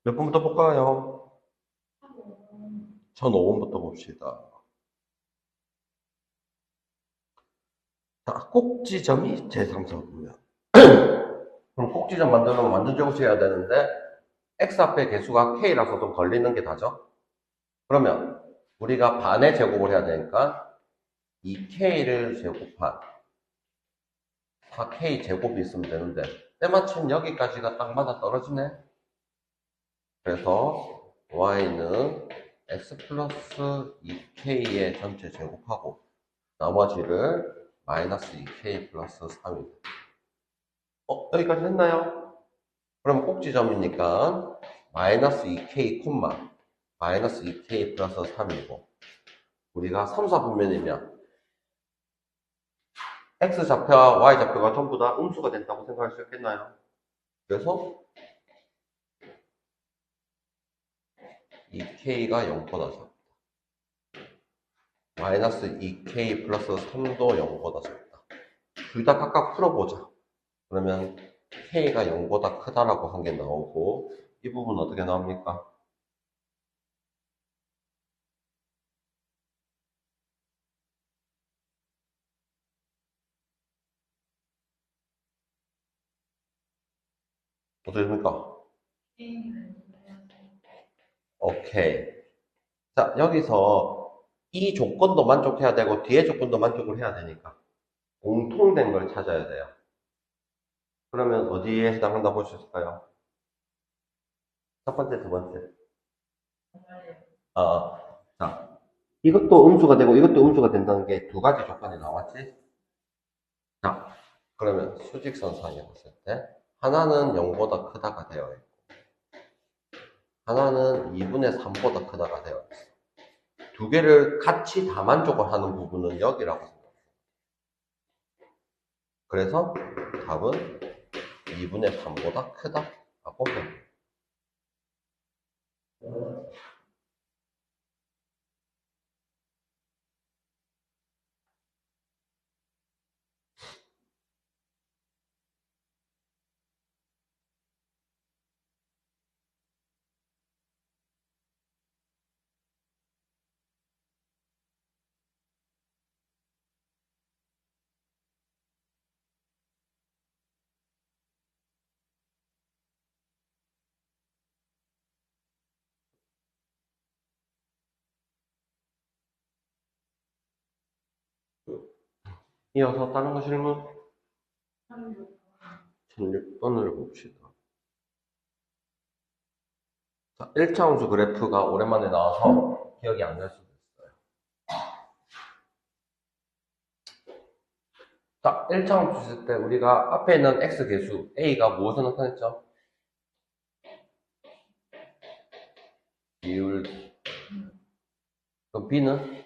몇 번부터 볼까요? 1005번부터 봅시다. 자, 꼭지점이 제3사구면. 그럼 꼭지점 만들려면 완전 제곱해야 되는데, x 앞에 개수가 k라서 좀 걸리는 게 다죠? 그러면 우리가 반의 제곱을 해야 되니까, 이 k를 제곱한 4k 제곱이 있으면 되는데, 때마침 여기까지가 딱 맞아 떨어지네? 그래서 y는 x 플러스 2k의 전체 제곱하고, 나머지를 마이너스 2k 플러스 3입니다. 여기까지 했나요? 그럼 꼭지점이니까 마이너스 2k 콤마 마이너스 2k 플러스 3이고, 우리가 3, 4분면이면 x좌표와 y좌표가 전부 다 음수가 된다고 생각할 수 있겠나요? 그래서 2k가 0보다 작다. 마이너스 2k 플러스 3도 0보다 작다. 둘 다 각각 풀어보자. 그러면 k가 0보다 크다라고 한 게 나오고, 이 부분 어떻게 나옵니까? 어떻게 됩니까? 오케이. 자, 여기서 이 조건도 만족해야 되고 뒤에 조건도 만족을 해야 되니까 공통된 걸 찾아야 돼요. 그러면 어디에 해당한다고 볼 수 있을까요? 첫 번째, 두 번째. 자, 이것도 음수가 되고 이것도 음수가 된다는 게 두 가지 조건이 나왔지? 자, 그러면 수직선상에 봤을 때 하나는 0보다 크다가 되어 있고 하나는 2분의 3보다 크다가 되어 있어. 두 개를 같이 다 만족을 하는 부분은 여기라고 생각해요. 그래서 답은 2분의 3보다 크다라고 해요. 이어서 다른 거 질문? 16번을 봅시다. 자, 1차 함수 그래프가 오랜만에 나와서 기억이 안 날 수도 있어요. 자, 1차 함수 있을 때 우리가 앞에 있는 x 개수 a가 무엇을 나타냈죠? 비율. 그럼 b는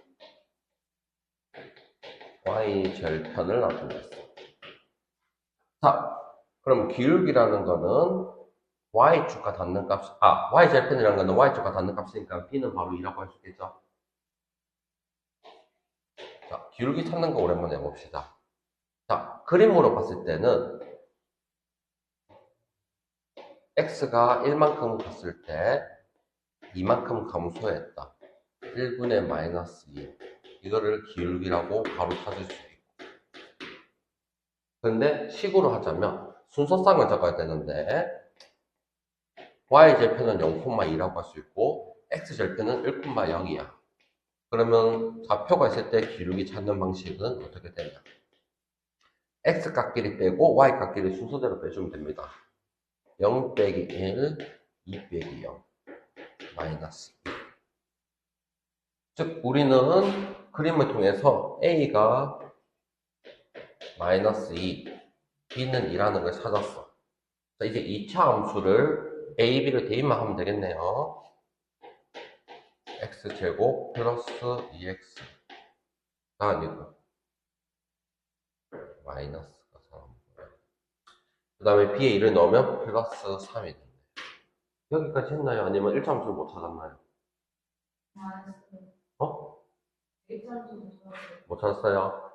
y 절편을 나타냈어. 자, 그럼 기울기라는 거는 y축과 닿는 값, y절편이라는 거는 y축과 닿는 값이니까 b는 바로 2라고 할 수 있겠죠? 자, 기울기 찾는 거 오랜만에 해봅시다. 자, 그림으로 봤을 때는 x가 1만큼 갔을 때 2만큼 감소했다. 1분의 마이너스 2. 이거를 기울기라고 바로 찾을 수 있고. 그런데 식으로 하자면 순서상을 적어야 되는데 y절편은 0,2라고 할 수 있고 x절편은 1,0이야. 그러면 좌표가 있을 때 기울기 찾는 방식은 어떻게 되냐? x값끼리 빼고 y값끼리 순서대로 빼주면 됩니다. 0 빼기 1, 2 빼기 0, 마이너스 2. 즉 우리는 그림을 통해서 a가 마이너스 2, b는 2라는 걸 찾았어. 자, 이제 2차 함수를 a, b를 대입만 하면 되겠네요. x제곱 플러스 2x가 아니고 마이너스가 3. 그 다음에 b에 1을 넣으면 플러스 3이 됩니다. 여기까지 했나요? 아니면 1차 함수를 못 찾았나요? 어? 못 찾았어요?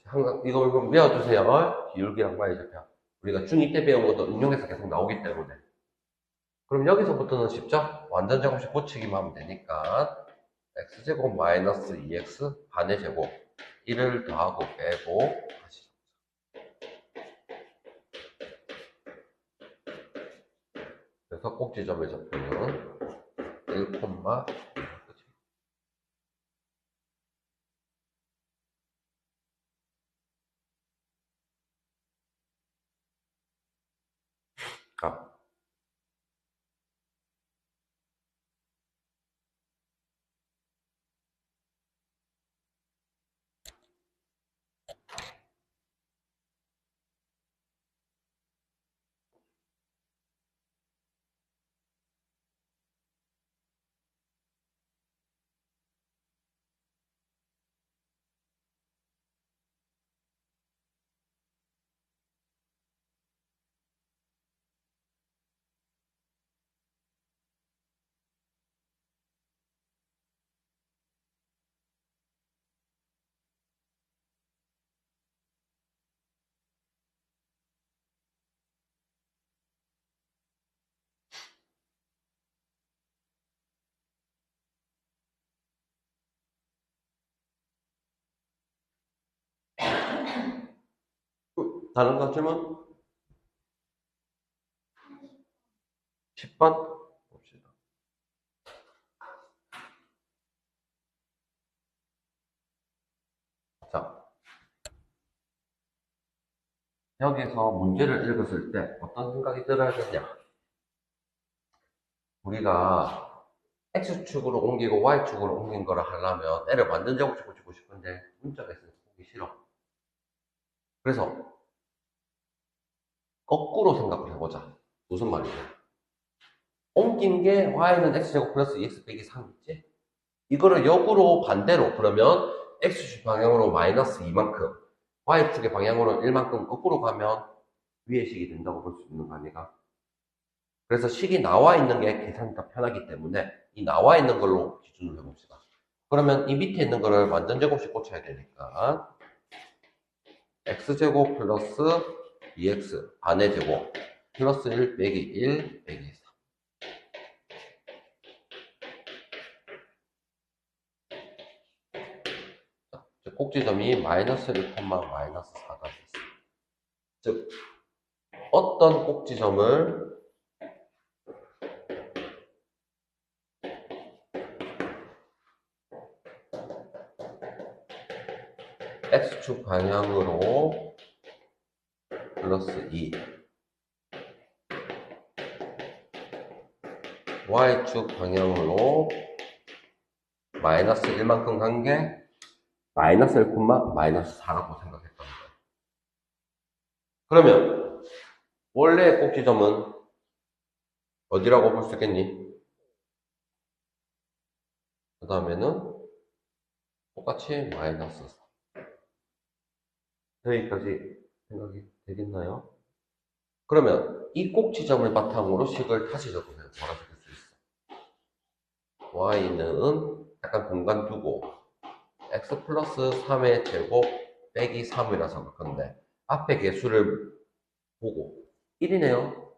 항상 이걸 좀 외워주세요. 기울기랑 y절편. 우리가 중2 때 배운 것도 응용해서 계속 나오기 때문에. 그럼 여기서부터는 쉽죠? 완전 제곱식 고치기만 하면 되니까 x제곱 마이너스 2x 반의 제곱 1을 더하고 빼고 다시. 그래서 꼭지점의 좌표는 1, 아, 다른 거 질문? 10번? 봅시다. 자, 여기서 문제를 읽었을 때 어떤 생각이 들어야겠냐? 우리가 X축으로 옮기고 Y축으로 옮긴 거를 하려면 L을 완전 제곱식 고치고 싶은데 문자가 있으니까 보기 싫어. 그래서 거꾸로 생각을 해보자. 무슨 말이냐? 옮긴 게 Y는 X제곱 플러스 2X 빼기 3 있지? 이거를 역으로 반대로 그러면 X축 방향으로 마이너스 2만큼 Y축의 방향으로 1만큼 거꾸로 가면 위의 식이 된다고 볼 수 있는 거 아니가? 그래서 식이 나와 있는 게 계산이 더 편하기 때문에 이 나와 있는 걸로 기준으로 해봅시다. 그러면 이 밑에 있는 거를 완전 제곱식 고쳐야 되니까 x제곱 플러스 2x 반의 제곱 플러스 1 빼기 1 빼기 3. 꼭지점이 마이너스 1, 마이너스 4가 됐어. 즉 어떤 꼭지점을 x축 방향으로 플러스 2 y축 방향으로 마이너스 1만큼 간 게 마이너스 1, 마이너스 4라고 생각했던 거예요. 그러면 원래의 꼭지점은 어디라고 볼 수 있겠니? 그 다음에는 똑같이 마이너스 4. 여기까지 생각이 되겠나요? 그러면 이 꼭지점을 바탕으로 식을 다시 적으면 뭐라 적을 수 있어? y는 약간 공간 두고 x 플러스 3의 제곱 빼기 3이라 적을 건데 앞에 개수를 보고 1이네요.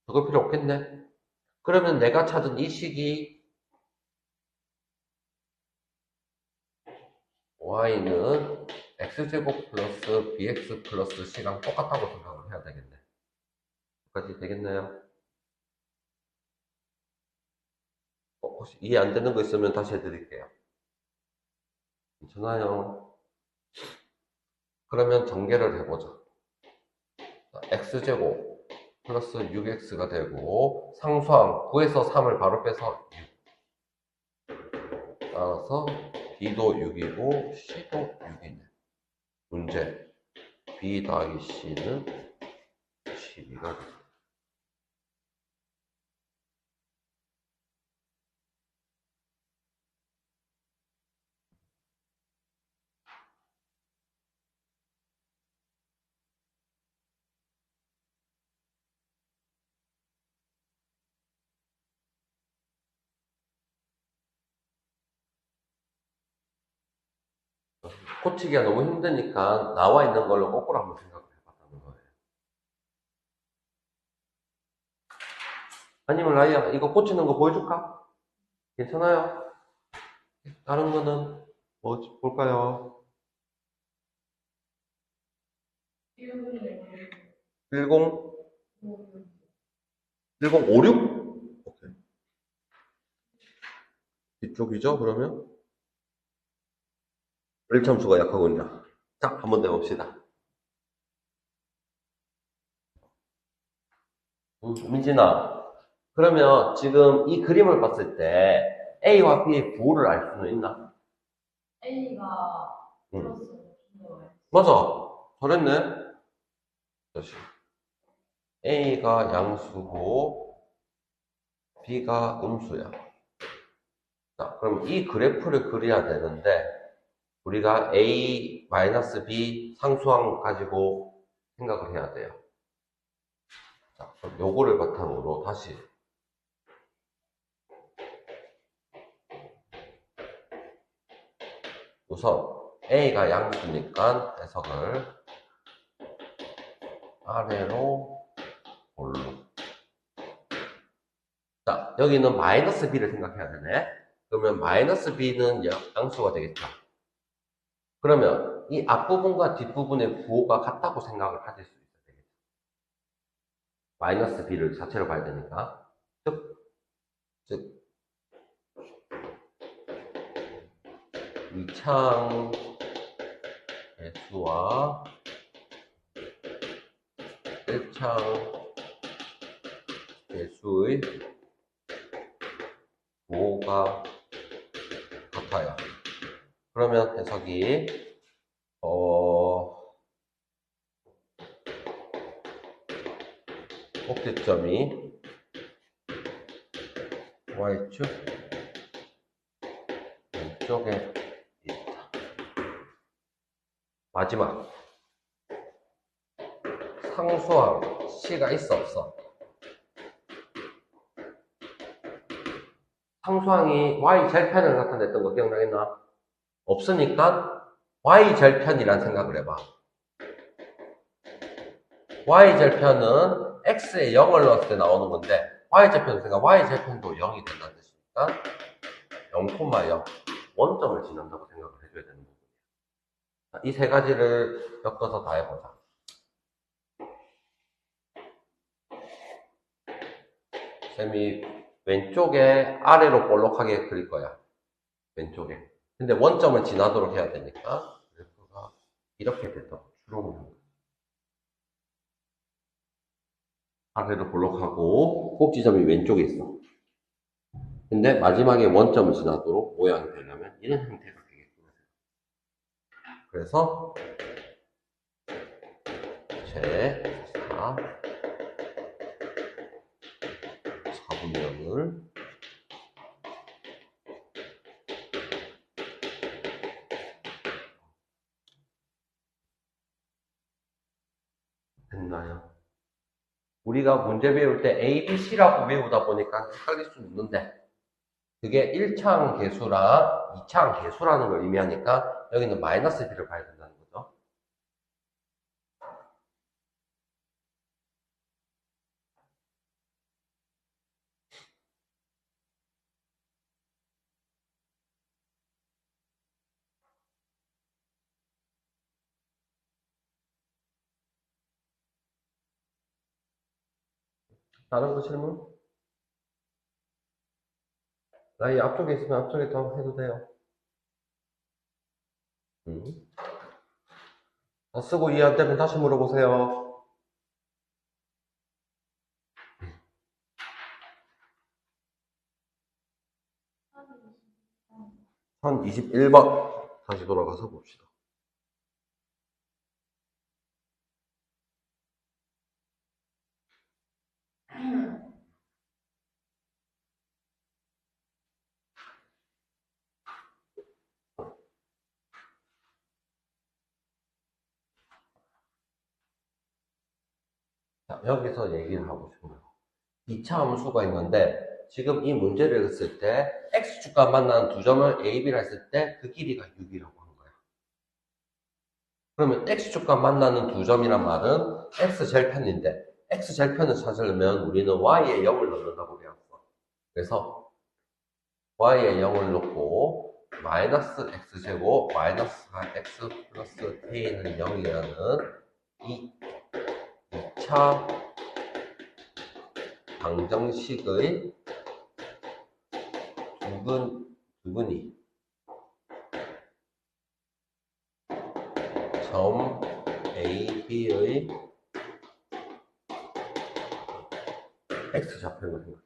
적을 필요 없겠네. 그러면 내가 찾은 이 식이 y는 x제곱 플러스 bx 플러스 c랑 똑같다고 생각을 해야 되겠네. 여기까지 되겠나요? 혹시 이해 안 되는 거 있으면 다시 해드릴게요. 괜찮아요. 그러면 전개를 해보자. x제곱 플러스 6x가 되고 상수항 9에서 3을 바로 빼서 6. 따라서 b도 6이고 c도 6이네. 문제 b 더하기 c는 12가 돼. 고치기가 너무 힘드니까 나와 있는 걸로 거꾸로 한번 생각을 해봤다는 거예요. 아니면 라이야, 이거 고치는 거 보여줄까? 괜찮아요? 다른 거는 뭐 볼까요? 10, 1056? 오케이. 이쪽이죠, 그러면? 1참수가 약하군요. 자, 한번 내봅시다. 민진아, 그러면 지금 이 그림을 봤을 때 A와 B의 부호를 알 수는 있나? A가 응. 플러스 B가 맞아. 잘했네. 다시. A가 양수고 B가 음수야. 자, 그럼 이 그래프를 그려야 되는데 우리가 A-B 상수항 가지고 생각을 해야 돼요. 자, 그럼 요거를 바탕으로 다시 우선 A가 양수니까 해석을 아래로 올로. 자, 여기는 마이너스 B를 생각해야 되네. 그러면 마이너스 B는 양수가 되겠죠. 그러면 이 앞부분과 뒷부분의 부호가 같다고 생각을 하실 수 있어야 되겠죠. 마이너스 B를 자체로 봐야 되니까. 즉, 이창 개수와 1창 개수의 부호가 같아요. 그러면 해석이 꼭지점이 Y축 왼쪽에 있다. 마지막 상수항 C가 있어 없어? 상수항이 Y절편을 나타냈던 거 기억나겠나? 없으니까 Y절편이란 생각을 해봐. Y절편은 X에 0을 넣었을 때 나오는 건데 Y절편은 생각 Y절편도 0이 된다는 뜻이니까 0,0 원점을 지난다고 생각을 해줘야 되는 부분이야. 이 세 가지를 엮어서 다 해보자. 쌤이 왼쪽에 아래로 볼록하게 그릴 거야. 왼쪽에. 근데 원점을 지나도록 해야 되니까 그래프가 이렇게 되도록 주름을 한 거야. 아래로 볼록하고 꼭지점이 왼쪽에 있어. 근데 마지막에 원점을 지나도록 모양이 되려면 이런 형태가 되겠구나. 그래서 제4 4분면을 됐나요? 우리가 문제 배울 때 A, B, C라고 외우다 보니까 헷갈릴 수 있는데 그게 1창 개수랑 2창 개수라는 걸 의미하니까 여기는 마이너스 B를 봐야 된다는 거죠. 다른 거 질문? 나이 앞쪽에 있으면 앞쪽에 더 해도 돼요. 쓰고 이해 안 되면 다시 물어보세요. 한 21번 다시 돌아가서 봅시다. 자, 여기서 얘기를 하고 싶은 거예요. 2차 함수가 있는데 지금 이 문제를 했을 때 x축과 만나는 두 점을 a, b라 했을 때 그 길이가 6이라고 한 거야. 그러면 x축과 만나는 두 점이란 말은 x절편인데 x절편을 찾으려면 우리는 y에 0을 넣는다고 배웠어. 그래서 y에 0을 넣고 마이너스 x제곱 마이너스 x 플러스 k는 0이라는 이 2차 방정식의 두근이 점 A, B의 x좌표를 생각해요.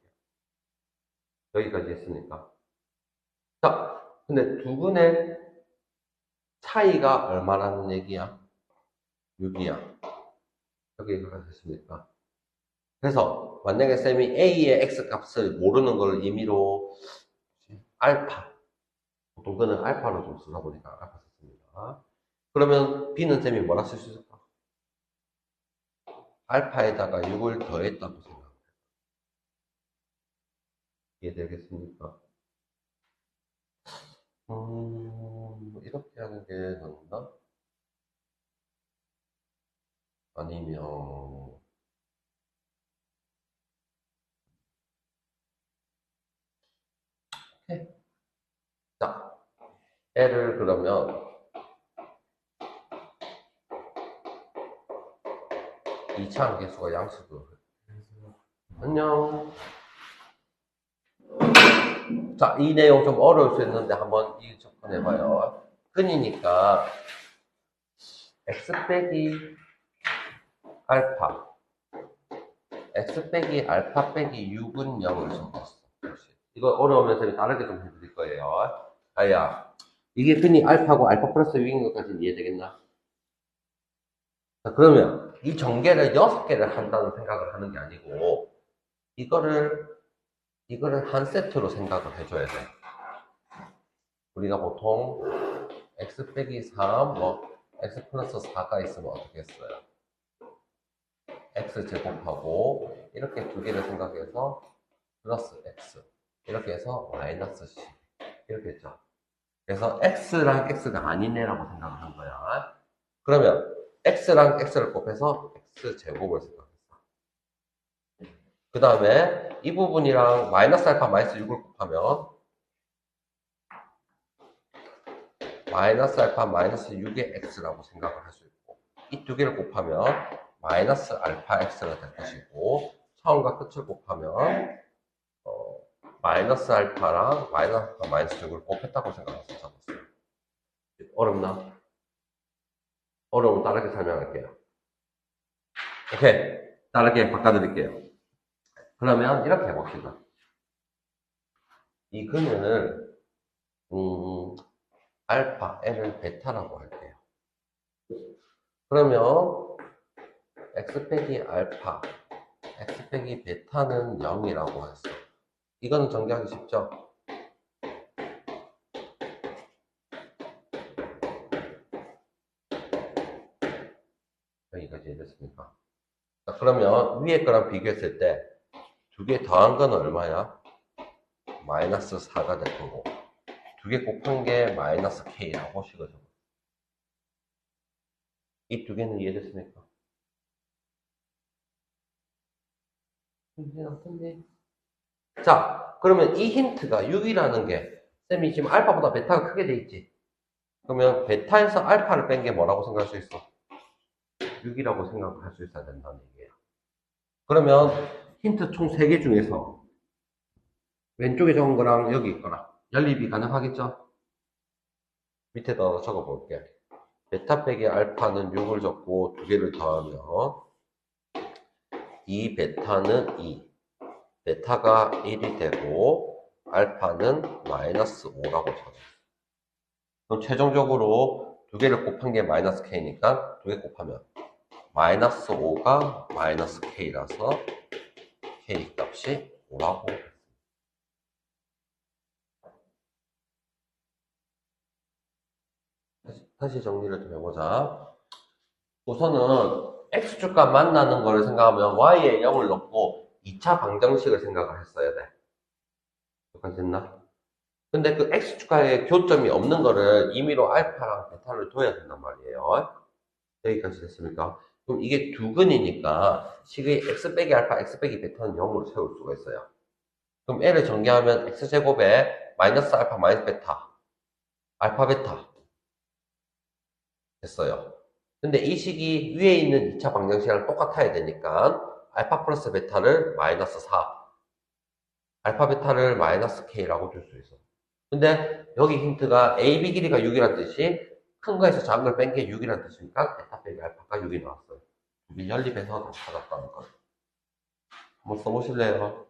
여기까지 했으니까. 자, 근데 두근의 차이가 얼마라는 얘기야? 6이야. 여기가 됐습니까? 그래서 만약에 쌤이 A의 x 값을 모르는 걸 임의로 알파, 보통 그는 알파로 좀 쓰다 보니까 알파 썼습니다. 그러면 B는 쌤이 뭐라 쓸 수 있을까? 알파에다가 6을 더했다고 생각해요. 이해되겠습니까? 이렇게 하는 게 낫나? 아니면, 오케이. 자, L을 그러면 2차 함계수가 양수도. 안녕. 자, 이 내용 좀 어려울 수 있는데 한번 이 접근해봐요. 근이니까 x 빼기 알파 x 빼기 알파 빼기 6은 0을 적었어. 이거 어려우면 쌤이 다르게 좀 해드릴 거예요. 아야, 이게 근이 알파고 알파 플러스 6인 것까지는 이해되겠나? 자, 그러면 이 전개를 6개를 한다는 생각을 하는 게 아니고 이거를 한 세트로 생각을 해줘야 돼. 우리가 보통 x 빼기 3, x 플러스 4가 있으면 어떻게 했어요? x 제곱하고 이렇게 두 개를 생각해서 플러스 x 이렇게 해서 마이너스 c 이렇게 했죠. 그래서 x랑 x가 아니네라고 생각을 한 거야. 그러면 x랑 x를 곱해서 x 제곱을 생각했어. 그 다음에 이 부분이랑 마이너스 알파 마이너스 6을 곱하면 마이너스 알파 마이너스 6의 x라고 생각을 할 수 있고 이 두 개를 곱하면 마이너스 알파 x가 될 것이고 처음과 끝을 곱하면 마이너스 알파랑 마이너스 알파 마이너스 6을 곱했다고 생각해서 잡았어요. 어렵나? 어려우면 다르게 설명할게요. 오케이, 다르게 바꿔드릴게요. 그러면 이렇게 해봅시다. 이 근을 알파, n을 베타라고 할게요. 그러면 x 빼기 알파, x 빼기 베타는 0이라고 했어. 이거는 전개하기 쉽죠? 여기까지 이해됐습니까? 자, 그러면 위에 거랑 비교했을 때 두 개 더한 건 얼마야? 마이너스 4가 될 거고 두 개 곱한 게 마이너스 k라고 식어져. 이 두 개는 이해됐습니까? 자, 그러면 이 힌트가 6이라는 게 쌤이 지금 알파보다 베타가 크게 돼 있지. 그러면 베타에서 알파를 뺀 게 뭐라고 생각할 수 있어? 6이라고 생각할 수 있어야 된다는 얘기예요. 그러면 힌트 총 3개 중에서 왼쪽에 적은 거랑 여기 있거나 연립이 가능하겠죠? 밑에다 적어 볼게. 베타 빼기 알파는 6을 적고 두 개를 더하면 이 베타는 2, 베타가 1이 되고 알파는 마이너스 5라고 적어요. 그럼 최종적으로 두 개를 곱한 게 마이너스 k니까 두 개 곱하면 마이너스 5가 마이너스 k라서 k 값이 5라고 했습니다. 다시 정리를 좀 해보자. 우선은 x축과 만나는 거를 생각하면 y에 0을 넣고 2차 방정식을 생각을 했어야 돼. 여기까지 됐나? 근데 그 x축과에 교점이 없는 거를 임의로 알파랑 베타를 둬야 된단 말이에요. 여기까지 됐습니까? 그럼 이게 두근이니까 식의 x 빼기 알파, x 빼기 베타는 0으로 세울 수가 있어요. 그럼 L을 전개하면 x제곱에 마이너스 알파 마이너스 베타, 알파 베타 됐어요. 근데 이 식이 위에 있는 2차 방정식이랑 똑같아야 되니까 알파 플러스 베타를 마이너스 4, 알파 베타를 마이너스 K라고 줄 수 있어. 근데 여기 힌트가 AB 길이가 6이란 뜻이 큰 거에서 작은 걸 뺀 게 6이란 뜻이니까 베타 빼기 알파가 6이 나왔어요. 이게 연립해서 다 찾았다는 거예요. 한번 써보실래요?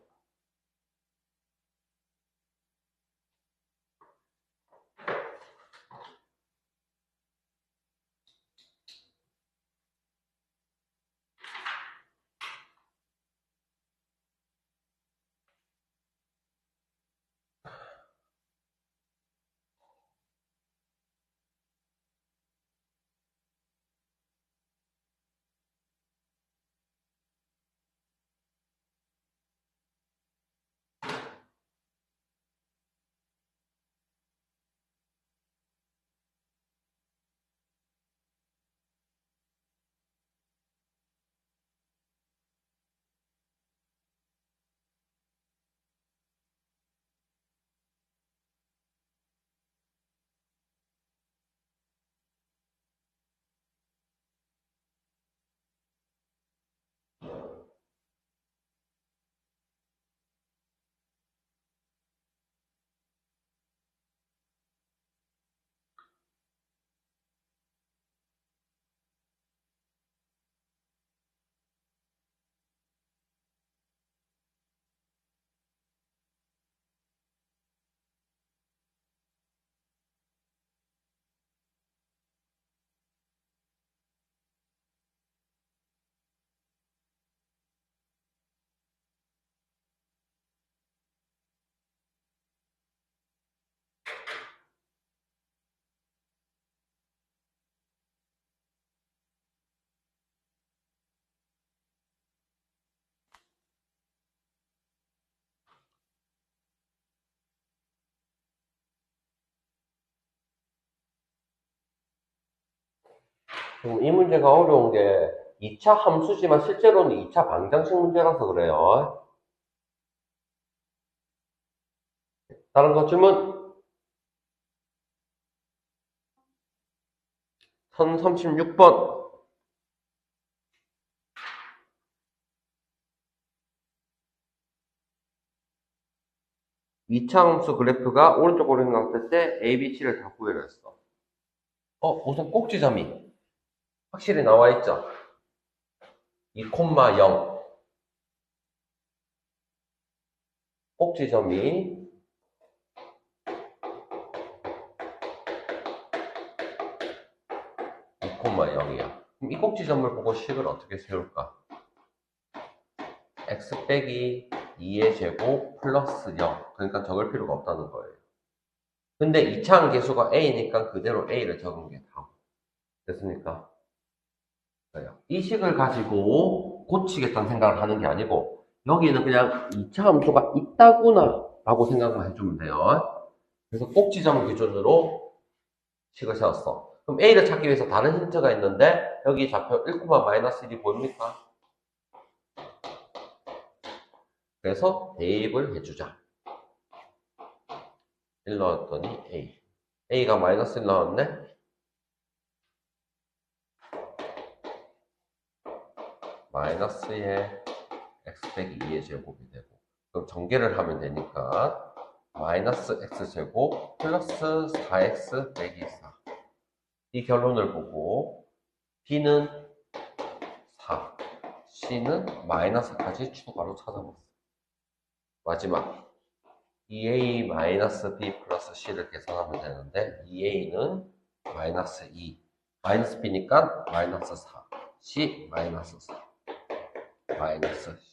이 문제가 어려운 게 2차 함수지만 실제로는 2차 방정식 문제라서 그래요. 다른 거 질문? 1036번. 2차 함수 그래프가 오른쪽으로 생각할 때 A, B, C를 다 구해라 했어. 우선 꼭지점이 확실히 나와 있죠? 2,0. 꼭지점이 2,0이야. 그럼 이 꼭지점을 보고 식을 어떻게 세울까? x 빼기 2의 제곱 플러스 0. 그러니까 적을 필요가 없다는 거예요. 근데 2차항 계수가 a니까 그대로 a를 적은 게 다음. 됐습니까? 그래요. 이 식을 가지고 고치겠다는 생각을 하는 게 아니고 여기는 그냥 2차 함수가 있다구나 라고 생각만 해주면 돼요. 그래서 꼭지점 기준으로 식을 세웠어. 그럼 a를 찾기 위해서 다른 힌트가 있는데 여기 좌표 1,-1이 보입니까? 그래서 대입을 해주자. 1 넣었더니 a. a가 마이너스 1 나왔네? 마이너스의 x 빼기 2의 제곱이 되고 그럼 전개를 하면 되니까 마이너스 x제곱 플러스 4x 빼기 4 이 결론을 보고 b는 4 c는 마이너스까지 추가로 찾아봤어. 마지막 2a 마이너스 b 플러스 c를 계산하면 되는데 2a는 마이너스 2 마이너스 b니까 마이너스 4 c 마이너스 4 마이너스 c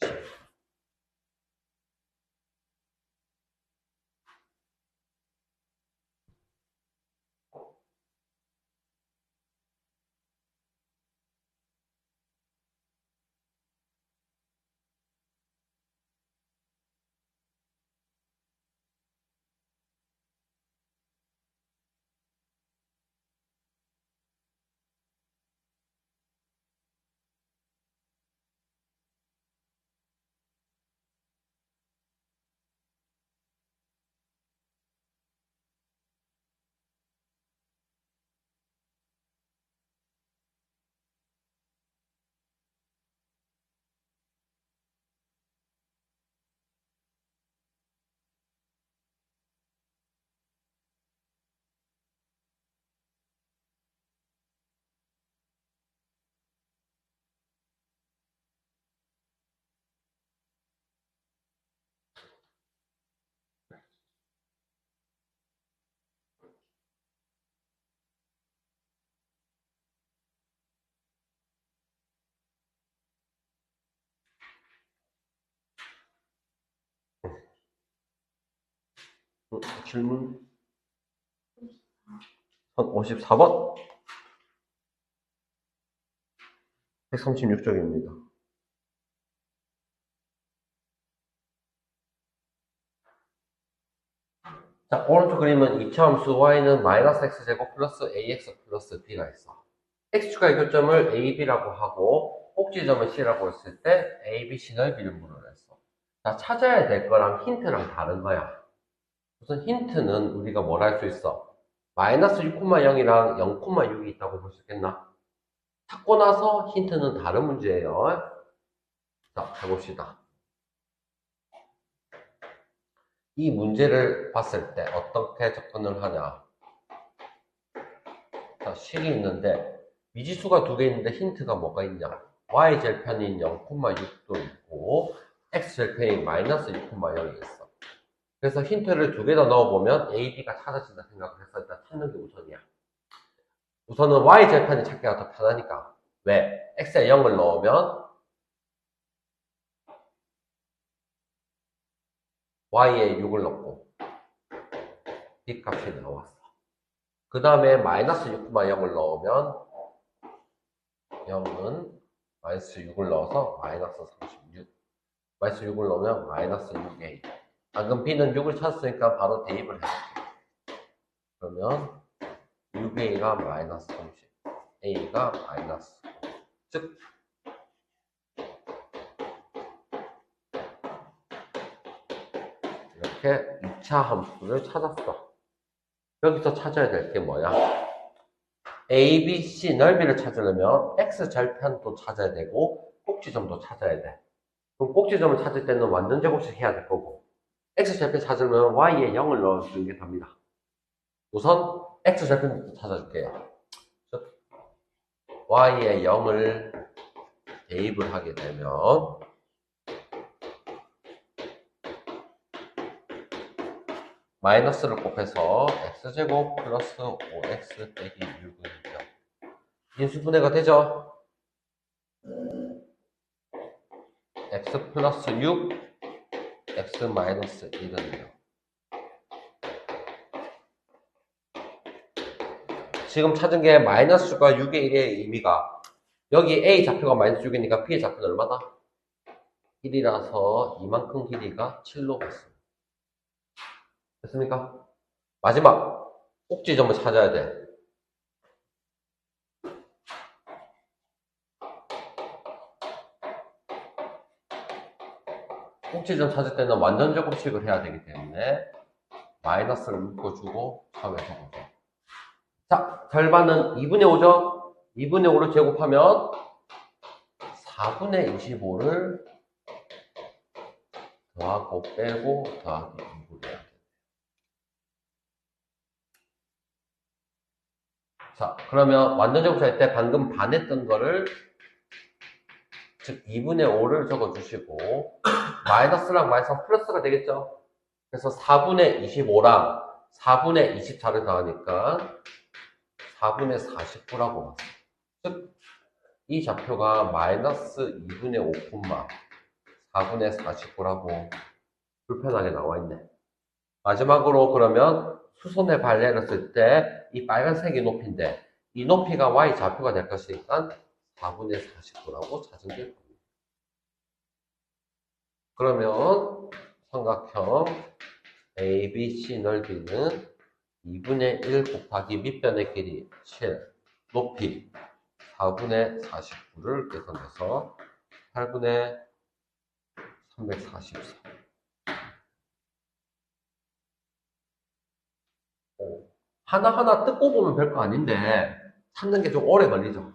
질문 54번 136쪽입니다. 자, 오른쪽 그림은 이차함수 y는 마이너스 x제곱 플러스 ax 플러스 b가 있어. x축의 교점을 a, b라고 하고 꼭지점을 c라고 했을 때 a, b, c 넓이를 물어냈어. 자, 찾아야 될 거랑 힌트랑 다른 거야. 우선 힌트는 우리가 뭘 할 수 있어? 마이너스 6,0이랑 0,6이 있다고 볼 수 있겠나? 찾고 나서 힌트는 다른 문제예요. 자, 해봅시다. 이 문제를 봤을 때 어떻게 접근을 하냐? 자, 식이 있는데 미지수가 두 개 있는데 힌트가 뭐가 있냐? y절편인 0,6도 있고 x절편인 마이너스 6,0이 있어. 그래서 힌트를 두 개 더 넣어보면 a, b가 찾아진다 생각을 해서 일단 찾는 게 우선이야. 우선은 y절편이 찾기가 더 편하니까. 왜? x에 0을 넣으면 y에 6을 넣고 b값이 나왔어. 그 다음에 마이너스 6,0을 넣으면 0은 마이너스 6을 넣어서 마이너스 36. 마이너스 6을 넣으면 마이너스 6a. 방금 b는 6을 찾았으니까 바로 대입을 해볼게요. 그러면 6a가 마이너스 30, a가 마이너스 9. 즉 이렇게 2차 함수를 찾았어. 여기서 찾아야 될 게 뭐야? A, B, C 넓이를 찾으려면 X절편도 찾아야 되고 꼭지점도 찾아야 돼. 그럼 꼭지점을 찾을 때는 완전 제곱식 해야 될 거고 X절편 찾으면 Y에 0을 넣어주는 게 답니다. 우선 X절편부터 찾아줄게요. Y에 0을 대입을 하게 되면 마이너스를 곱해서 x제곱 플러스 5x 빼기 6은 0. 인수분해가 되죠? x 플러스 6, x 마이너스 1은 0. 지금 찾은 게 마이너스 수가 6의 1의 의미가 여기 a 좌표가 마이너스 6이니까 b의 좌표는 얼마다? 1이라서 이만큼 길이가 7로 갔습니다. 됐습니까? 마지막 꼭지점을 찾아야 돼. 꼭지점 찾을 때는 완전 제곱식을 해야 되기 때문에 마이너스를 묶어주고 3에서 보죠. 자, 절반은 2분의 5죠? 2분의 5를 제곱하면 4분의 25를 더하고 빼고 더하기 2분의 해야 돼요. 자, 그러면 완전 제곱할 때 방금 반했던 거를 즉 2분의 5를 적어주시고 마이너스랑 마이너스 플러스가 되겠죠? 그래서 4분의 25랑 4분의 24를 더하니까 4분의 49라고 봤어요. 즉, 이 좌표가 마이너스 2분의 5, 4분의 49라고 불편하게 나와 있네. 마지막으로 그러면 수선의 발레를 쓸 때 이 빨간색이 높이인데 이 높이가 y 좌표가 될 것이니까 4분의 49라고 찾은 게 됩니다. 그러면 삼각형 ABC 넓이는 2분의 1 곱하기 밑변의 길이 7, 높이 4분의 49를 계산해서 8분의 344. 하나하나 뜯고 보면 별거 아닌데 찾는 게 좀 오래 걸리죠.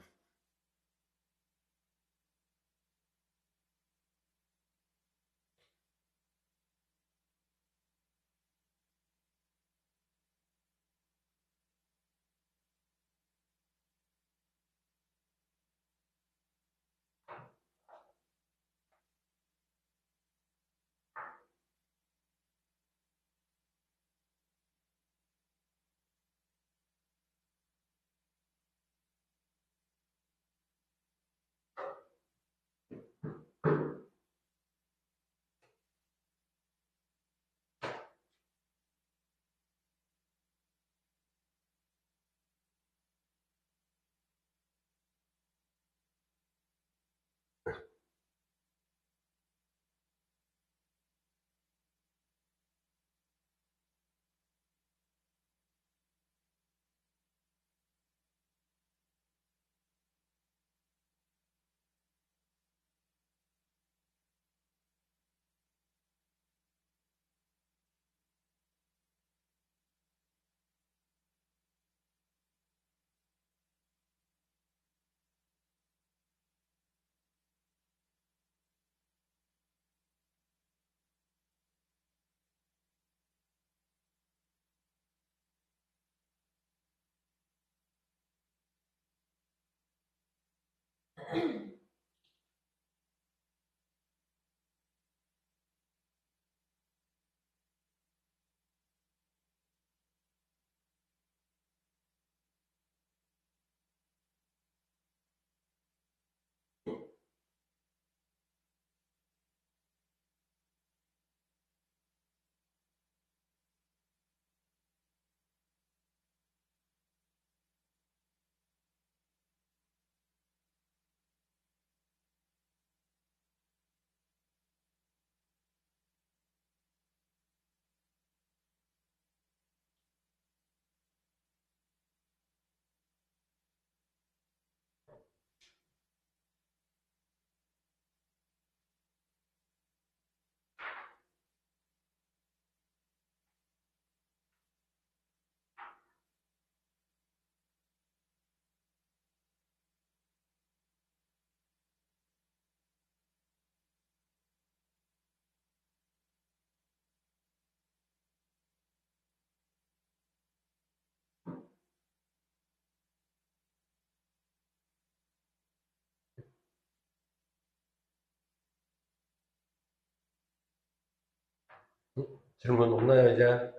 질문 없나요, 이제?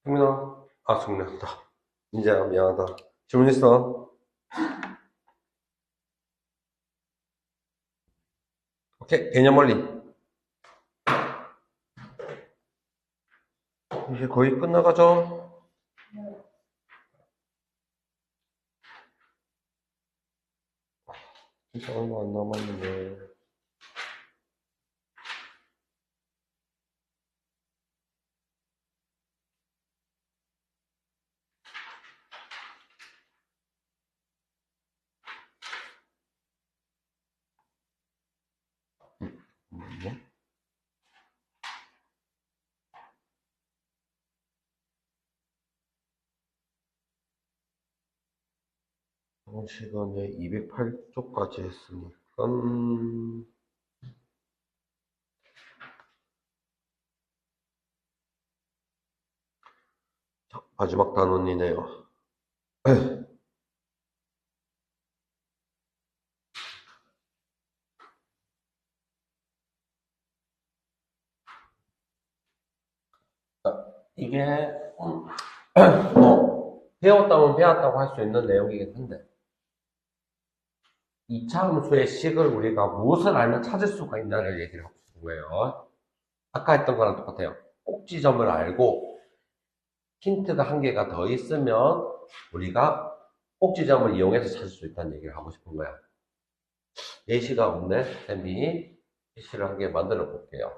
승민아? 아, 승민아. 이제 미안하다. 질문 있어? 오케이, 개념 원리. 이제 거의 끝나가죠? 진짜 얼마 안 남았는데. 잠깐만요. 이번 시간에 208쪽까지 했으니까, 자, 마지막 단원이네요. 이게, 배웠다면 배웠다고 할 수 있는 내용이긴 한데, 2차 함수의 식을 우리가 무엇을 알면 찾을 수가 있나를 얘기를 하고 싶은 거예요. 아까 했던 거랑 똑같아요. 꼭지점을 알고 힌트가 한 개가 더 있으면 우리가 꼭지점을 이용해서 찾을 수 있다는 얘기를 하고 싶은 거야. 예시가 없네. 쌤이 예시를 한 개 만들어 볼게요.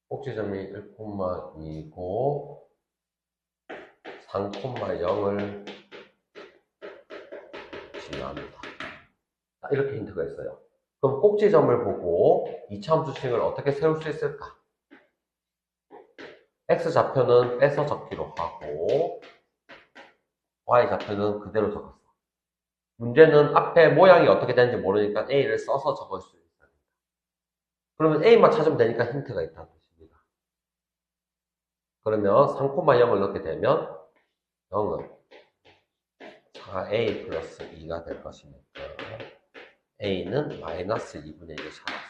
꼭지점이 1,2고 3,0을 지납니다. 이렇게 힌트가 있어요. 그럼 꼭지점을 보고 2차 함수식을 어떻게 세울 수 있을까? X좌표는 빼서 적기로 하고 Y좌표는 그대로 적었어. 문제는 앞에 모양이 어떻게 되는지 모르니까 A를 써서 적을 수 있어요. 그러면 A만 찾으면 되니까 힌트가 있다는 뜻입니다. 그러면 3,0을 넣게 되면 0은 4A 플러스 2가 될 것이니까 A는 마이너스 2분의 1을 찾았어.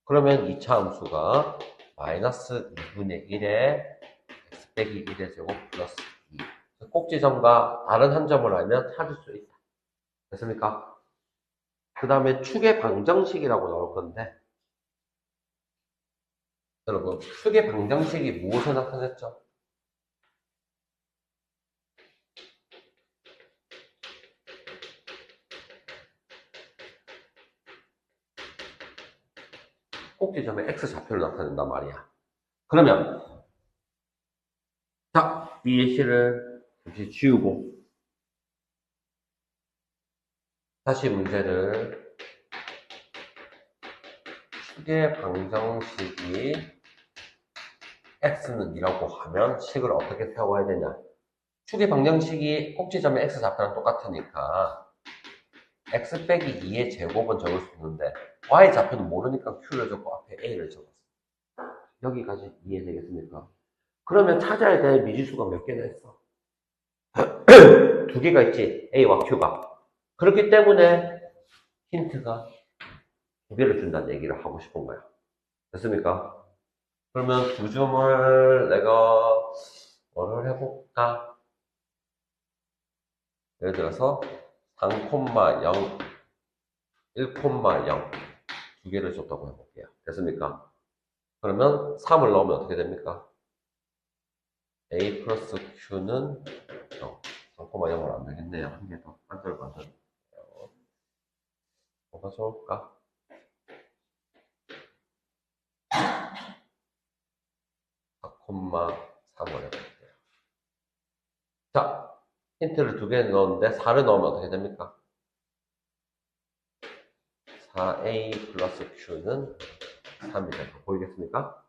그러면 2차 함수가 마이너스 2분의 1에 x 빼기 1의 제곱 플러스 2. 꼭지점과 다른 한 점을 알면 찾을 수 있다. 됐습니까? 그 다음에 축의 방정식이라고 나올 건데, 여러분, 축의 방정식이 무엇을 나타냈죠? 꼭지점에 x좌표를 나타낸단 말이야. 그러면, 자, 이 예시를 잠시 지우고, 다시 문제를 축의 방정식이 x는 2라고 하면 식을 어떻게 세워야 되냐? 축의 방정식이 꼭지점의 x좌표랑 똑같으니까 x 빼기 2의 제곱은 적을 수 있는데 y좌표는 모르니까 q를 적고 앞에 a를 적었어. 여기까지 이해되겠습니까? 그러면 찾아야 될 미지수가 몇 개나 있어? 두 개가 있지, a와 q가. 그렇기 때문에 힌트가 두 개를 준다는 얘기를 하고 싶은 거야. 됐습니까? 그러면 두 점을 내가 뭐를 해볼까? 예를 들어서 3,0, 1,0 두 개를 줬다고 해볼게요. 됐습니까? 그러면 3을 넣으면 어떻게 됩니까? A 플러스 Q는 3,0을 안 되겠네요. 한 개 더 만들어볼게요. 뭐가 좋을까? 4,3을 해볼게요. 자, 힌트를 두 개 넣었는데 4를 넣으면 어떻게 됩니까? 4A 플러스 Q는 3이 되고 보이겠습니까?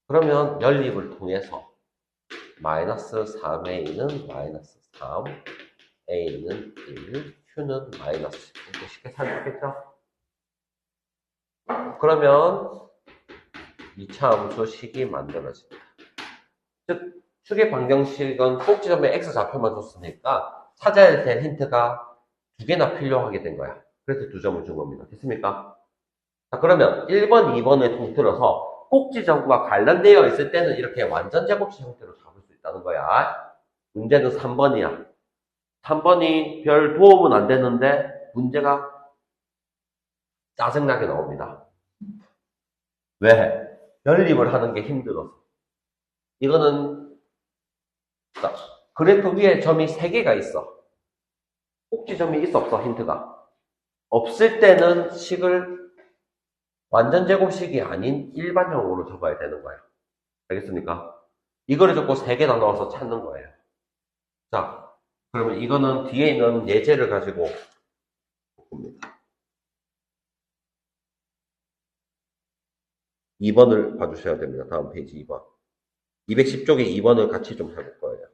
그러면 연립을 통해서 마이너스 3A는 마이너스 3, A는 1, Q는 마이너스 10. 이렇게 쉽게 살펴겠죠? 그러면 2차 함수식이 만들어집니다. 즉, 축의 방정식은 꼭지점에 x좌표만 줬으니까 찾아야 될 힌트가 두 개나 필요하게 된 거야. 그래서 2점을 준 겁니다. 됐습니까? 자, 그러면 1번, 2번을 통틀어서 꼭지점과 관련되어 있을 때는 이렇게 완전 제곱식 형태로 잡을 수 있다는 거야. 문제는 3번이야. 3번이 별 도움은 안 되는데 문제가 짜증나게 나옵니다. 왜? 연립을 하는 게 힘들어서. 이거는 자, 그래프 위에 점이 3개가 있어. 꼭지점이 있어 없어 힌트가? 없을 때는 식을 완전 제곱식이 아닌 일반형으로 적어야 되는 거예요. 알겠습니까? 이거를 적고 3개나 넣어서 찾는 거예요. 자, 그러면 이거는 뒤에 있는 예제를 가지고 봅니다. 2번을 봐주셔야 됩니다. 다음 페이지 2번. 210쪽에 2번을 같이 좀 해볼 거예요.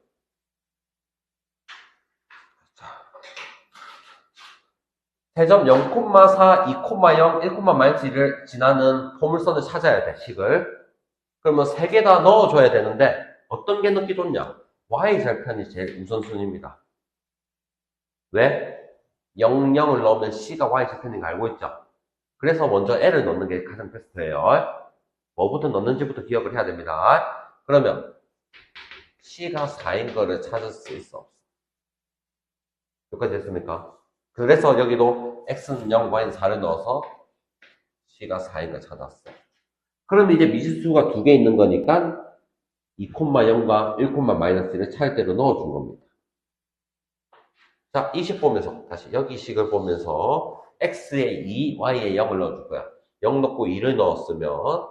세점 0,4, 2,0, 1,-1을 지나는 포물선을 찾아야 돼, 식을. 그러면 3개 다 넣어줘야 되는데, 어떤 게 넣기 좋냐? Y절편이 제일 우선순위입니다. 왜? 0, 0을 넣으면 C가 Y절편인 거 알고 있죠? 그래서 먼저 L을 넣는 게 가장 베스트예요. 뭐부터 넣는지부터 기억을 해야 됩니다. 그러면 C가 4인 거를 찾을 수 있어? 여기까지 됐습니까? 그래서 여기도 X는 0, Y는 4를 넣어서 C가 4인 걸 찾았어. 그럼 이제 미지수가 2개 있는 거니까 2,0과 1,-1을 차례대로 넣어준 겁니다. 자, 이 식 보면서 다시 여기 식을 보면서 X에 2, Y에 0을 넣어줄 거야. 0 넣고 2를 넣었으면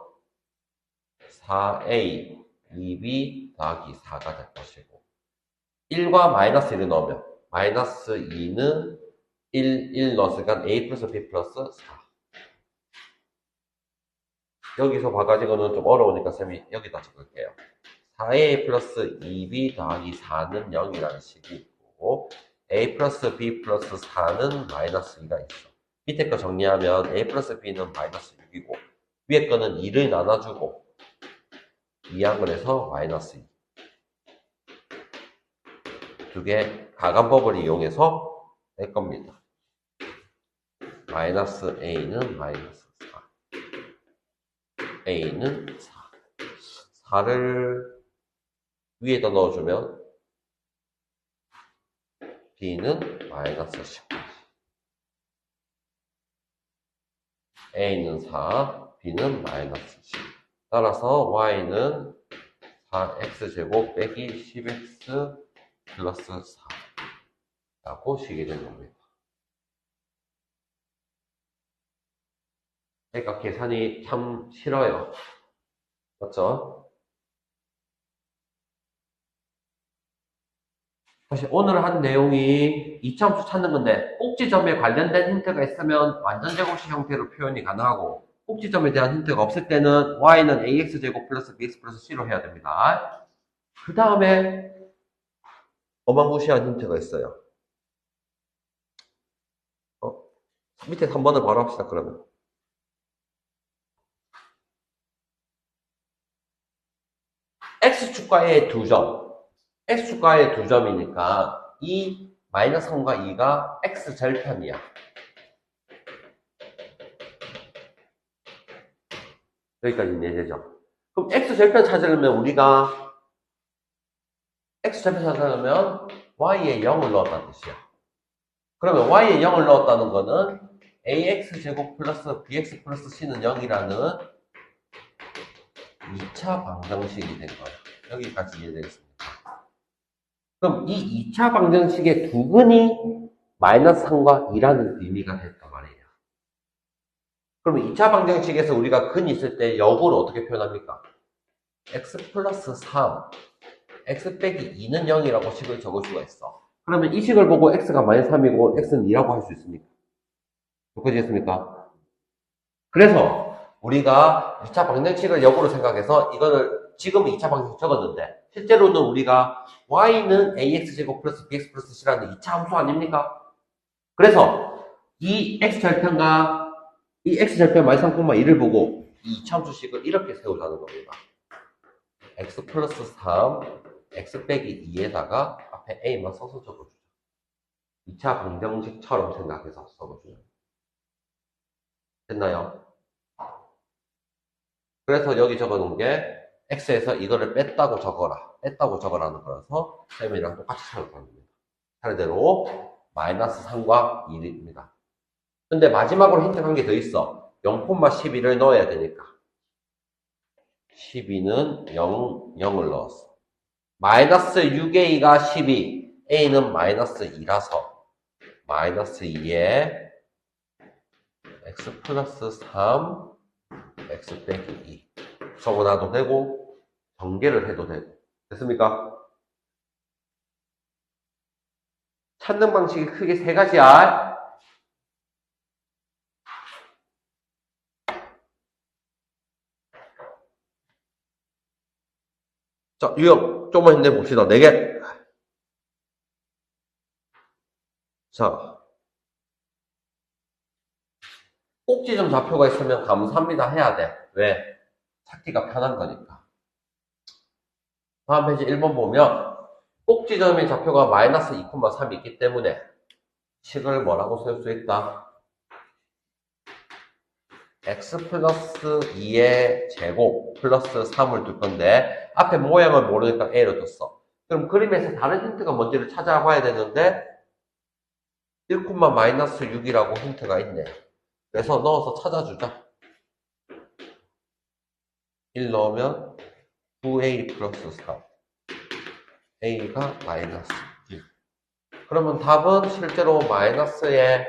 4A, 2B 더하기 4가 될 것이고 1과 마이너스 1을 넣으면 마이너스 2는 1 넣었으니까 A 플러스 B 플러스 4. 여기서 봐가지고는 좀 어려우니까 쌤이 여기다 적을게요. 4A 플러스 2B 더하기 4는 0이라는 식이 있고 A 플러스 B 플러스 4는 마이너스 2가 있어. 밑에 거 정리하면 A 플러스 B는 마이너스 6이고 위에 거는 2를 나눠주고 2항을 해서 마이너스 2. 두 개 가간법을 이용해서 낼 겁니다. 마이너스 A는 마이너스 4. A는 4. 4를 위에다 넣어주면 B는 마이너스 10. A는 4, B는 마이너스 10. 따라서 Y는 4X제곱 빼기 10X 플러스 4라고 식이 된 겁니다. 그러니까 계산이 참 싫어요. 맞죠? 사실 오늘 한 내용이 이차함수 찾는 건데 꼭지점에 관련된 힌트가 있으면 완전 제곱식 형태로 표현이 가능하고 꼭지점에 대한 힌트가 없을 때는 y는 ax제곱 플러스 bx 플러스 c로 해야 됩니다. 그 다음에 어마무시한 힌트가 있어요. 밑에 3번을 바로 합시다. 그러면 x축과의 2점, x축과의 2점이니까 이 마이너스 3과 2가 x절편이야. 여기까지 이해되죠? 그럼 x절편 찾으려면 우리가 x절편 찾으려면 y에 0을 넣었다는 뜻이야. 그러면 y에 0을 넣었다는 거는 ax제곱 플러스 bx 플러스 c는 0이라는 2차 방정식이 된 거야. 여기까지 이해되겠습니까? 그럼 이 2차 방정식의 두근이 마이너스 3과 2라는 의미가 됐단 말이에요. 그러면 2차 방정식에서 우리가 근이 있을 때 역으로 어떻게 표현합니까? x 플러스 3, x 빼기 2는 0이라고 식을 적을 수가 있어. 그러면 이 식을 보고 x가 마이너스 3이고 x는 2라고 할 수 있습니까? 여기까지 했습니까? 그래서 우리가 2차 방정식을 역으로 생각해서 이거를 지금은 2차 방정식 적었는데 실제로는 우리가 y는 ax제곱 플러스 bx 플러스 c라는 2차 함수 아닙니까? 그래서 이 x절편과 이 x절편 마이너스 3,2를 보고 이 2차 함수식을 이렇게 세우자는 겁니다. x 플러스 3, x 빼기 2에다가 앞에 a만 써서 적어주자. 2차 방정식처럼 생각해서 써보시면 됐나요? 그래서 여기 적어놓은 게 x에서 이거를 뺐다고 적어라. 뺐다고 적어라는 거라서 쌤이랑 똑같이 찾을 겁니다. 차례대로 마이너스 3과 1입니다. 근데 마지막으로 힌트 한 개 더 있어. 0,12를 넣어야 되니까. 12는 0, 0을 넣었어. 마이너스 6a가 12, a는 마이너스 2라서 마이너스 2에 x 플러스 3, x 빼기 2. 적어놔도 되고 전개를 해도 되고. 됐습니까? 찾는 방식이 크게 세 가지야. 자, 유형 좀만 힘내봅시다. 4개. 자, 꼭지점 좌표가 있으면 감사합니다 해야 돼. 왜? 찾기가 편한 거니까. 다음 페이지 1번 보면 꼭지점의 좌표가 마이너스 2,3이 있기 때문에 식을 뭐라고 쓸 수 있다? x 플러스 2의 제곱 플러스 3을 둘 건데 앞에 모양을 모르니까 a를 뒀어. 그럼 그림에서 다른 힌트가 뭔지를 찾아봐야 되는데 1, 마이너스 6이라고 힌트가 있네. 그래서 넣어서 찾아주자. 1 넣으면 9a 플러스 3 a가 마이너스 1. 그러면 답은 실제로 마이너스에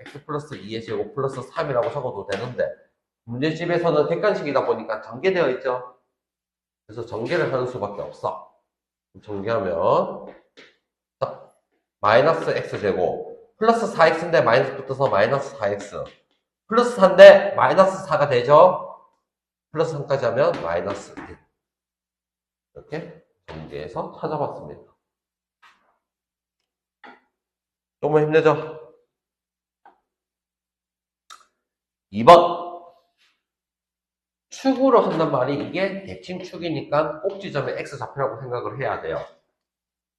x 플러스 2의 제곱 플러스 3이라고 적어도 되는데 문제집에서는 객관식이다 보니까 전개되어 있죠. 그래서 전개를 하는 수밖에 없어. 전개하면 마이너스 x제곱 플러스 4x인데 마이너스 붙어서 마이너스 4x 플러스 4인데 마이너스 4가 되죠. 플러스 3까지 하면 마이너스 1. 이렇게 전개해서 찾아봤습니다. 조금 힘내죠? 2번 축으로 한단 말이 이게 대칭 축이니까 꼭지점의 x좌표라고 생각을 해야 돼요.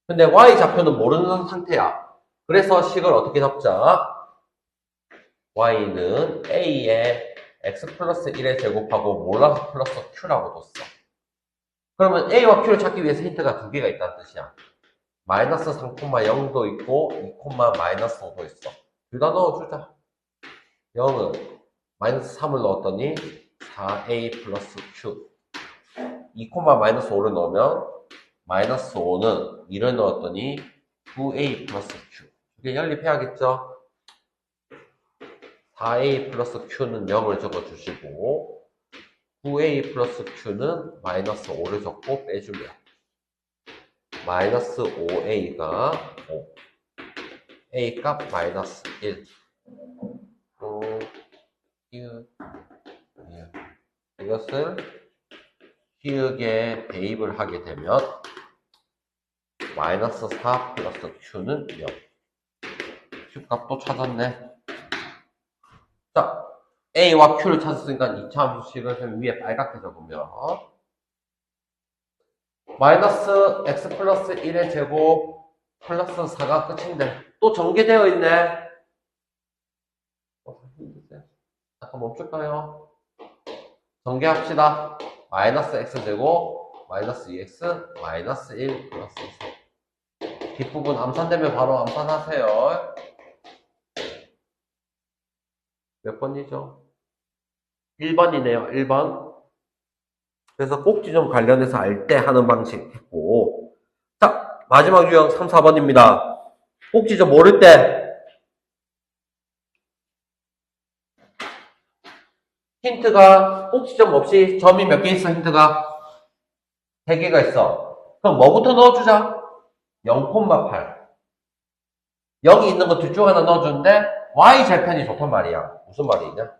근데 y좌표는 모르는 상태야. 그래서 식을 어떻게 잡자? y는 a에 x 플러스 1에 제곱하고 몰라서 플러스 q라고 뒀어. 그러면 a와 q를 찾기 위해서 힌트가 두 개가 있다는 뜻이야. 마이너스 3,0도 있고 2, 마이너스 5도 있어. 둘 다 넣어주자. 0은 마이너스 3을 넣었더니 4a 플러스 q 2, 마이너스 5를 넣으면 마이너스 5는 2를 넣었더니 9a 플러스 q 이게 연립해야겠죠? 4a 플러스 q는 0을 적어주시고 9a 플러스 q는 마이너스 5를 적고 빼주면 마이너스 5a가 5 a 값 마이너스 1 이것을 희역에 대입을 하게 되면 마이너스 4 플러스 q는 0 q 값도 찾았네. 자, a와 q를 찾았으니까 2차 함수식을 위에 빨갛게 적으면 마이너스 x 플러스 1의 제곱 플러스 4가 끝인데 또 전개되어 있네. 잠깐 멈출까요? 전개합시다. 마이너스 x제곱 마이너스 2x 마이너스 1 플러스 4 뒷부분 암산되면 바로 암산하세요. 몇 번이죠? 1번이네요. 1번. 그래서 꼭지점 관련해서 알 때 하는 방식 했고 자 마지막 유형 3, 4번입니다. 꼭지점 모를 때 힌트가 꼭지점 없이 점이 몇 개 있어? 힌트가 3개가 있어. 그럼 뭐부터 넣어주자? 0,8 여기 있는 거 둘 중 하나 넣어주는데 y절편이 좋단 말이야. 무슨 말이냐?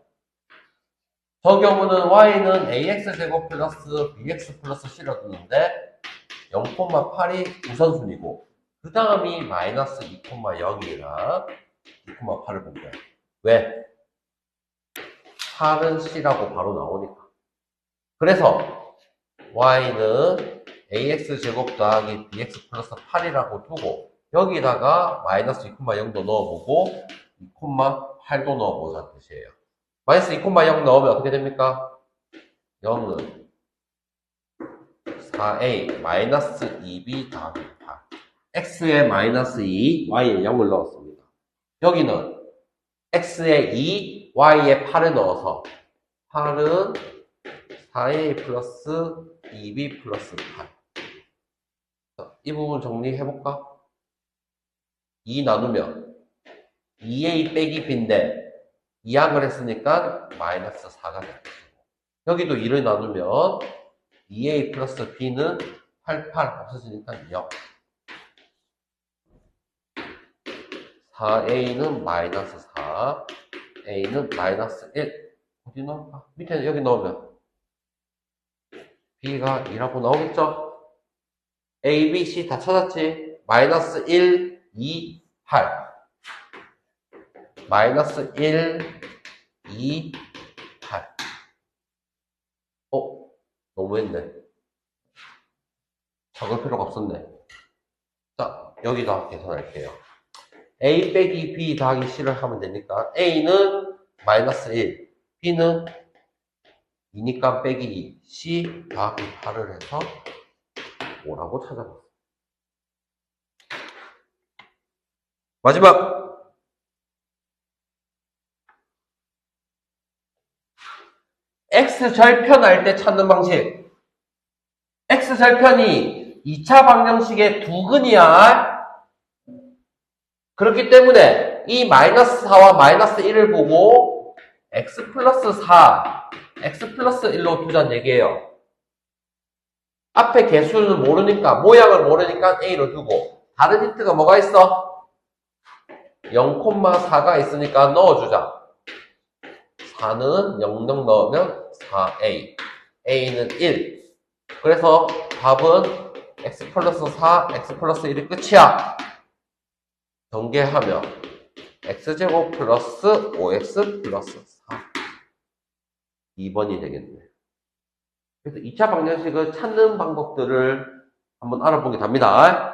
저 경우는 y는 ax제곱 플러스 bx 플러스 c를 두는데 0,8이 우선순위고 그 다음이 마이너스 2,0이랑 2,8을 본 거야. 왜? 8은 c라고 바로 나오니까. 그래서 y는 ax제곱 더하기 bx 플러스 8이라고 두고 여기다가 마이너스 2,0도 넣어보고 2,8도 넣어보자는 뜻이에요. 마이너스 2,0 넣으면 어떻게 됩니까? 0은 4a 마이너스 2b 더하기 8. x에 마이너스 2, y에 0을 넣었습니다. 여기는 x에 2, y에 8을 넣어서 8은 4a 플러스 2b 플러스 8. 자, 이 부분 정리해볼까? 2 나누면 2a 빼기 b인데 2항을 했으니까 마이너스 4가 됩니다. 여기도 2를 나누면 2a 플러스 b는 88 없어지니까 0. 4a는 마이너스 4, a는 마이너스 1. 어디 넣을까? 밑에 여기 넣으면 b가 2라고 나오겠죠? a, b, c 다 찾았지? 마이너스 1, 2, 8. 마이너스 1, 2, 8. 너무했네. 적을 필요가 없었네. 자, 여기다 계산할게요. a 빼기 b 더하기 c를 하면 되니까 a는 마이너스 1, b는 2니까 빼기 2, c 더하기 8을 해서 5라고 찾아봤어요. 마지막! x절편할 때 찾는 방식. x절편이 2차 방정식의 두근이야. 그렇기 때문에 이 마이너스 4와 마이너스 1을 보고 x 플러스 4, x 플러스 1로 두자는 얘기예요. 앞에 개수는 모르니까, 모양을 모르니까 a로 두고, 다른 힌트가 뭐가 있어? 0,4가 있으니까 넣어주자. 4는 00 넣으면 4a, a는 1. 그래서 답은 x 플러스 4, x 플러스 1이 끝이야. 전개하면 x제곱 플러스 5x 플러스 4. 2번이 되겠네. 그래서 2차 방정식을 찾는 방법들을 한번 알아보게 됩니다.